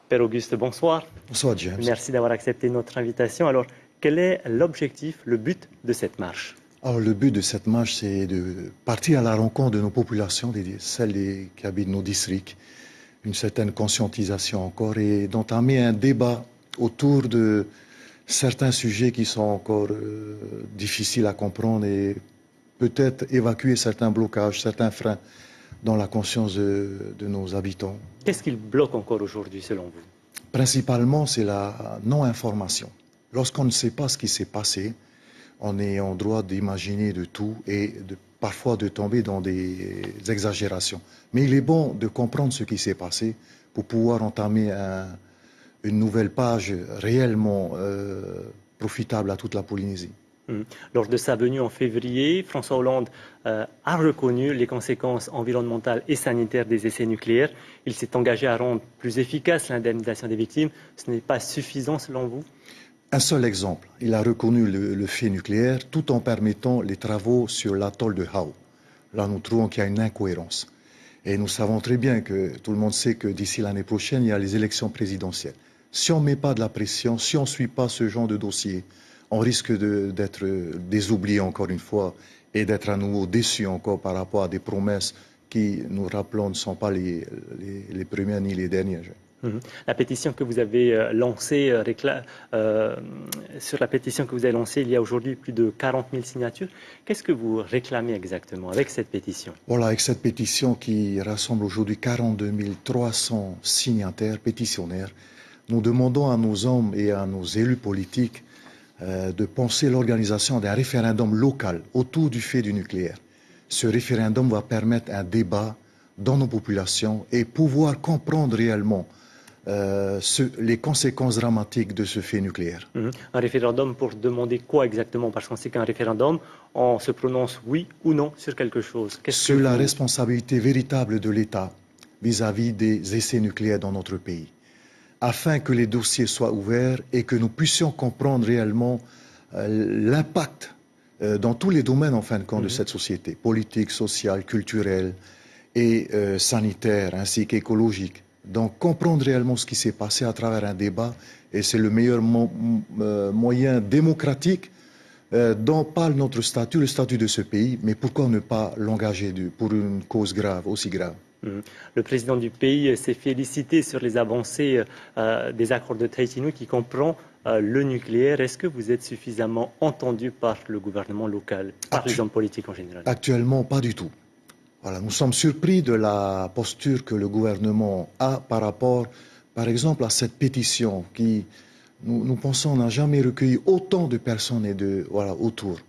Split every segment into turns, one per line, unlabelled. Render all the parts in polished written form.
Père Auguste, bonsoir.
Bonsoir James.
Merci d'avoir accepté notre invitation. Alors, quel est l'objectif, le but de cette marche?
Alors, le but de cette marche, c'est de partir à la rencontre de nos populations, celles qui habitent nos districts, une certaine conscientisation encore, et d'entamer un débat autour de certains sujets qui sont encore difficiles à comprendre et peut-être évacuer certains blocages, certains freins dans la conscience de nos habitants.
Qu'est-ce qui bloque encore aujourd'hui, selon vous?
Principalement, c'est la non-information. Lorsqu'on ne sait pas ce qui s'est passé, on est en droit d'imaginer de tout et parfois de tomber dans des exagérations. Mais il est bon de comprendre ce qui s'est passé pour pouvoir entamer une nouvelle page réellement profitable à toute la Polynésie.
Lors de sa venue en février, François Hollande a reconnu les conséquences environnementales et sanitaires des essais nucléaires. Il s'est engagé à rendre plus efficace l'indemnisation des victimes. Ce n'est pas suffisant selon vous?
Un seul exemple, il a reconnu le fait nucléaire tout en permettant les travaux sur l'atoll de Hao. Là, nous trouvons qu'il y a une incohérence. Et nous savons très bien que tout le monde sait que d'ici l'année prochaine, il y a les élections présidentielles. Si on ne met pas de la pression, si on ne suit pas ce genre de dossier, on risque d'être désoublié encore une fois et d'être à nouveau déçu encore par rapport à des promesses qui, nous rappelons, ne sont pas les premières ni les dernières.
La pétition que vous avez lancée, sur la pétition que vous avez lancée, il y a aujourd'hui plus de 40 000 signatures. Qu'est-ce que vous réclamez exactement avec cette pétition?
Voilà, avec cette pétition qui rassemble aujourd'hui 42 300 signataires, pétitionnaires, nous demandons à nos hommes et à nos élus politiques de penser l'organisation d'un référendum local autour du fait du nucléaire. Ce référendum va permettre un débat dans nos populations et pouvoir comprendre réellement les conséquences dramatiques de ce fait nucléaire.
Un référendum pour demander quoi exactement? Parce qu'on sait qu'un référendum, on se prononce oui ou non sur quelque chose.
Sur la responsabilité véritable de l'État vis-à-vis des essais nucléaires dans notre pays, afin que les dossiers soient ouverts et que nous puissions comprendre réellement l'impact dans tous les domaines, en fin de compte, de cette société, politique, sociale, culturelle et sanitaire, ainsi qu'écologique. Donc, comprendre réellement ce qui s'est passé à travers un débat, et c'est le meilleur moyen démocratique dont parle notre statut, le statut de ce pays, mais pourquoi ne pas l'engager pour une cause grave, aussi grave?
Le président du pays s'est félicité sur les avancées des accords de Tahiti qui comprend le nucléaire. Est-ce que vous êtes suffisamment entendu par le gouvernement local, par les hommes politiques en général?
Actuellement, pas du tout. Voilà, nous sommes surpris de la posture que le gouvernement a par rapport, par exemple, à cette pétition qui, nous pensons, n'a jamais recueilli autant de personnes autour.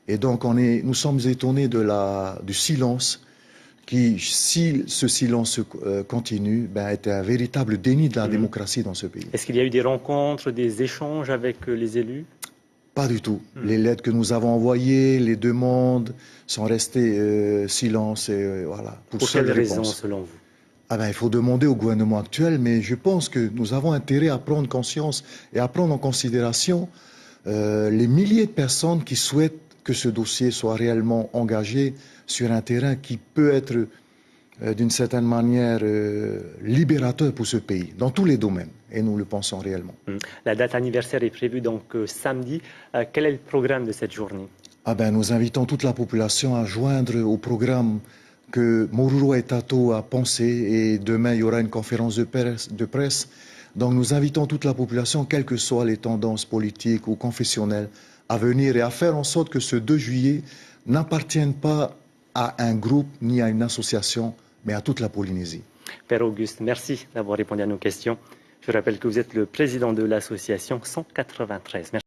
Et donc, nous sommes étonnés du silence qui, si ce silence continue, est un véritable déni de la démocratie dans ce pays.
Est-ce qu'il y a eu des rencontres, des échanges avec les élus?
Pas du tout. Les lettres que nous avons envoyées, les demandes sont restées silence. Voilà,
pour quelles raisons, selon vous?
Il faut demander au gouvernement actuel, mais je pense que nous avons intérêt à prendre conscience et à prendre en considération les milliers de personnes qui souhaitent que ce dossier soit réellement engagé sur un terrain qui peut être d'une certaine manière libérateur pour ce pays, dans tous les domaines, et nous le pensons réellement.
La date anniversaire est prévue donc samedi. Quel est le programme de cette journée?
Nous invitons toute la population à joindre au programme que Moruro et Tato a pensé, et demain il y aura une conférence de presse. Donc nous invitons toute la population, quelles que soient les tendances politiques ou confessionnelles, à venir et à faire en sorte que ce 2 juillet n'appartienne pas à un groupe ni à une association, mais à toute la Polynésie.
Père Auguste, merci d'avoir répondu à nos questions. Je rappelle que vous êtes le président de l'association 193. Merci.